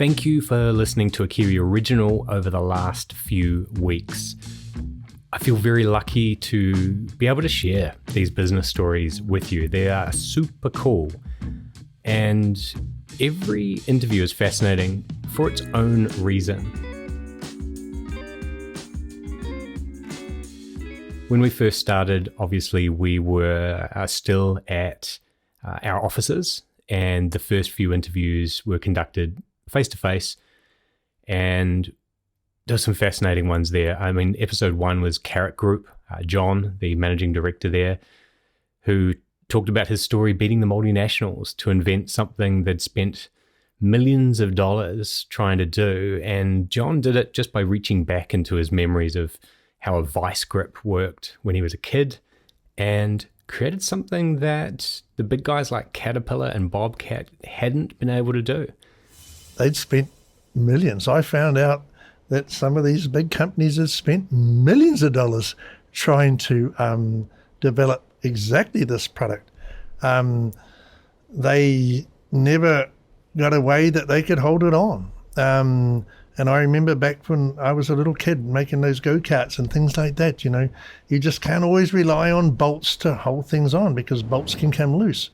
Thank you for listening to a Kiwi original over the last few weeks. I feel very lucky to be able to share these business stories with you. They are super cool. And every interview is fascinating for its own reason. When we first started, obviously, we were still at our offices, and the first few interviews were conducted face-to-face, and there were some fascinating ones there. I mean, episode 1 was Carrot Group, John, the managing director there, who talked about his story beating the multinationals to invent something they'd spent millions of dollars trying to do. And John did it just by reaching back into his memories of how a vice grip worked when he was a kid and created something that the big guys like Caterpillar and Bobcat hadn't been able to do. They'd spent millions. I found out that some of these big companies had spent millions of dollars trying to develop exactly this product. They never got a way that they could hold it on. And I remember back when I was a little kid making those go-karts and things like that, you just can't always rely on bolts to hold things on because bolts can come loose.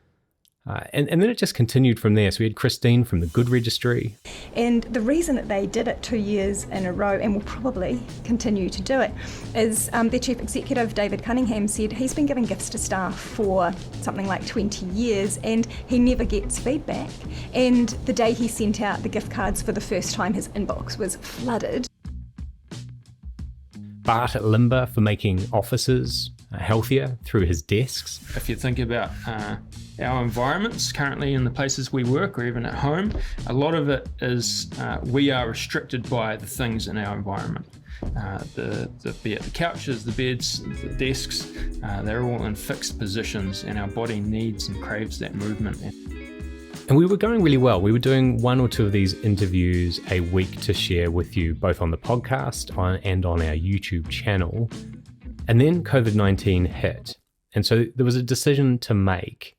And then it just continued from there. So we had Christine from the Good Registry. And the reason that they did it 2 years in a row, and will probably continue to do it, is their chief executive, David Cunningham, said he's been giving gifts to staff for something like 20 years and he never gets feedback. And the day he sent out the gift cards for the first time, his inbox was flooded. Bart at Limber for making offices healthier through his desks. If you think about our environments currently in the places we work or even at home, a lot of it is we are restricted by the things in our environment. Be it the couches, the beds, the desks, they're all in fixed positions and our body needs and craves that movement. And we were going really well. We were doing 1 or 2 of these interviews a week to share with you, both on the podcast and on our YouTube channel. And then COVID-19 hit. And so there was a decision to make,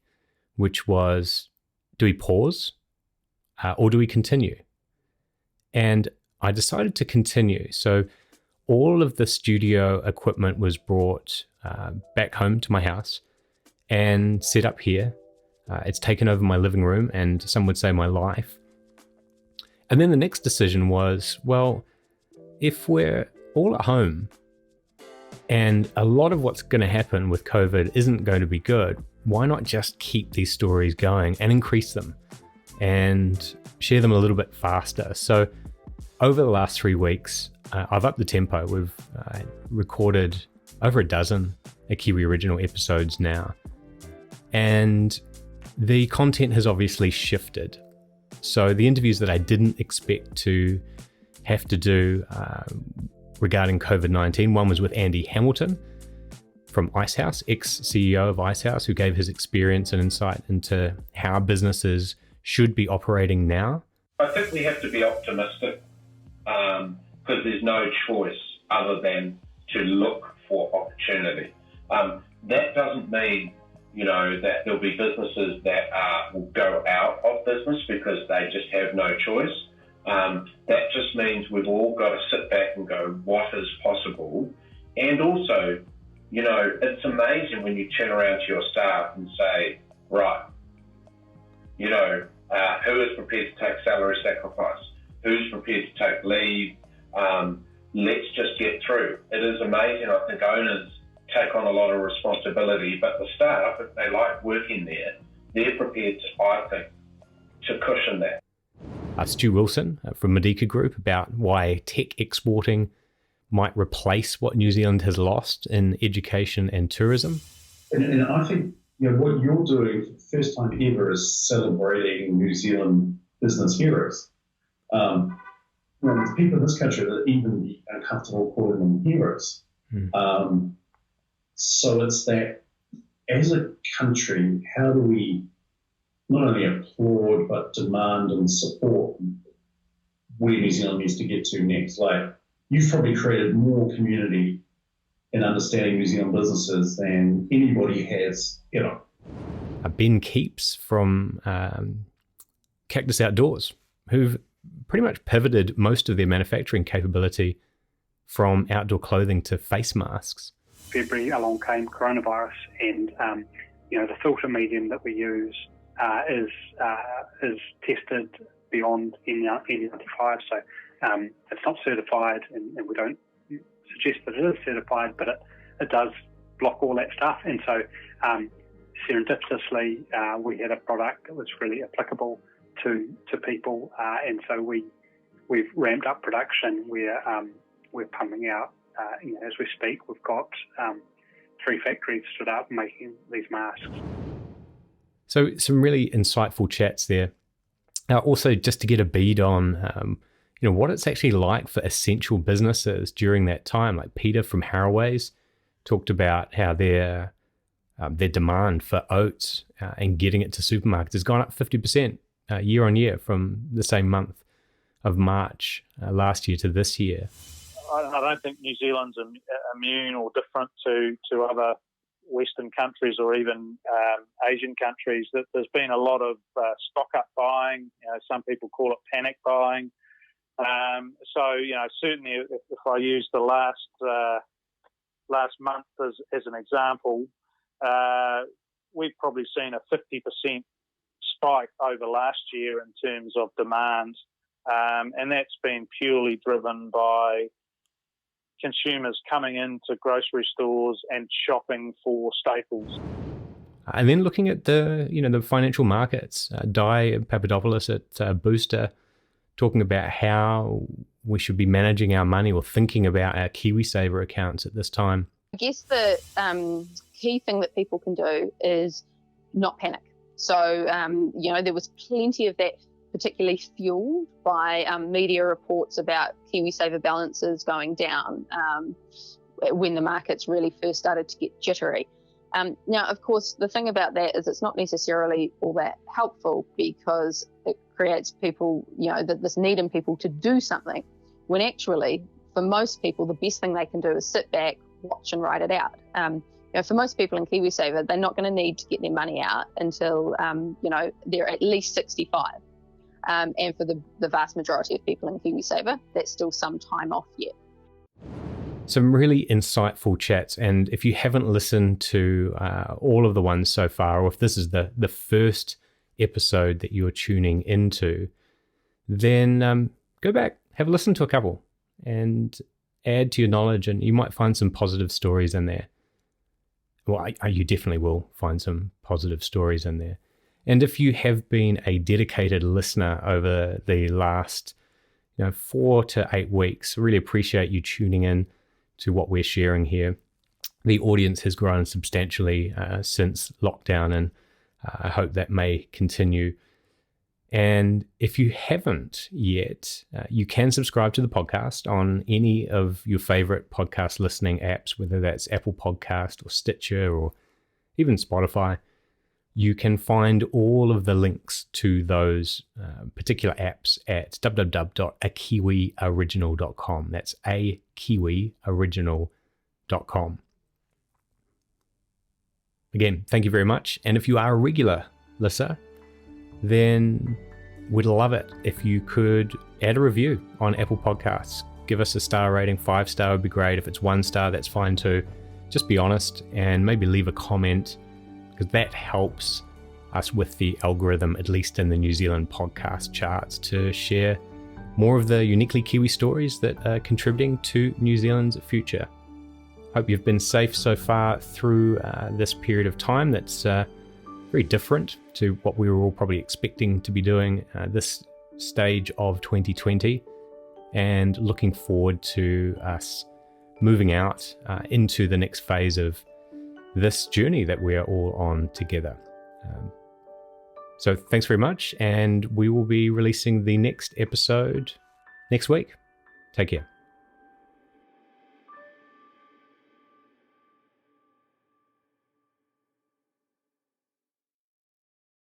which was, do we pause or do we continue? And I decided to continue. So all of the studio equipment was brought back home to my house and set up here. It's taken over my living room and some would say my life. And then the next decision was, well, if we're all at home and a lot of what's going to happen with COVID isn't going to be good, why not just keep these stories going and increase them and share them a little bit faster? So over the last 3 weeks, I've upped the tempo. We've recorded over a dozen Kiwi original episodes now. And the content has obviously shifted. So the interviews that I didn't expect to have to do regarding COVID-19, one was with Andy Hamilton from Icehouse, ex-CEO of Icehouse, who gave his experience and insight into how businesses should be operating now. I think we have to be optimistic because there's no choice other than to look for opportunity. That doesn't mean that there'll be businesses that will go out of business because they just have no choice. That just means we've all got to sit back and go, what is possible? And also, it's amazing when you turn around to your staff and say, right, who is prepared to take salary sacrifice? Who's prepared to take leave? Let's just get through. It is amazing. I think owners take on a lot of responsibility, but the staff, if they like working there, they're prepared to, I think, to cushion that. Stu Wilson from Medica Group about why tech exporting might replace what New Zealand has lost in education and tourism. And I think what you're doing for the first time ever is celebrating New Zealand business heroes. There's people in this country that even be uncomfortable calling them heroes. So it's that as a country, how do we not only applaud but demand and support where New Zealand needs to get to next? Like, you've probably created more community in understanding New Zealand businesses than anybody has ever. Ben Keeps from Cactus Outdoors, who've pretty much pivoted most of their manufacturing capability from outdoor clothing to face masks. February along came coronavirus, and the filter medium that we use is tested beyond N95, so it's not certified, and we don't suggest that it is certified, but it does block all that stuff. And so serendipitously, we had a product that was really applicable to people, and so we've ramped up production. We're pumping out, as we speak. We've got 3 factories stood up making these masks. So some really insightful chats there. Also, just to get a bead on, what it's actually like for essential businesses during that time. Like Peter from Harrowways talked about how their demand for oats and getting it to supermarkets has gone up 50% year on year from the same month of March last year to this year. I don't think New Zealand's immune or different to other Western countries or even Asian countries. That there's been a lot of stock up buying. Some people call it panic buying. Certainly, if I use the last month as an example, we've probably seen a 50% spike over last year in terms of demand, and that's been purely driven by consumers coming into grocery stores and shopping for staples. And then looking at the financial markets, Di Papadopoulos at Booster talking about how we should be managing our money or thinking about our KiwiSaver accounts at this time. I guess the key thing that people can do is not panic. So, there was plenty of that, particularly fueled by media reports about KiwiSaver balances going down when the markets really first started to get jittery. Now, of course, the thing about that is it's not necessarily all that helpful, because it creates people, this need in people to do something, when actually, for most people, the best thing they can do is sit back, watch and write it out. For most people in KiwiSaver, they're not going to need to get their money out until, they're at least 65. And for the vast majority of people in KiwiSaver, that's still some time off yet. Some really insightful chats. And if you haven't listened to all of the ones so far, or if this is the first episode that you're tuning into, then go back, have a listen to a couple and add to your knowledge, and you might find some positive stories in there. Well, you definitely will find some positive stories in there. And if you have been a dedicated listener over the last 4 to 8 weeks, really appreciate you tuning in to what we're sharing here. The audience has grown substantially since lockdown, and I hope that may continue. And if you haven't yet, you can subscribe to the podcast on any of your favorite podcast listening apps, whether that's Apple Podcast or Stitcher or even Spotify. You can find all of the links to those particular apps at www.akiwioriginal.com. That's akiwioriginal.com. Again, thank you very much. And if you are a regular listener, then we'd love it if you could add a review on Apple Podcasts. Give us a star rating. 5-star would be great. If it's 1 star, that's fine too. Just be honest and maybe leave a comment, because that helps us with the algorithm, at least in the New Zealand podcast charts, to share more of the uniquely Kiwi stories that are contributing to New Zealand's future. Hope you've been safe so far through this period of time that's very different to what we were all probably expecting to be doing this stage of 2020, and looking forward to us moving out into the next phase of this journey that we are all on together. So thanks very much, and we will be releasing the next episode next week. Take care.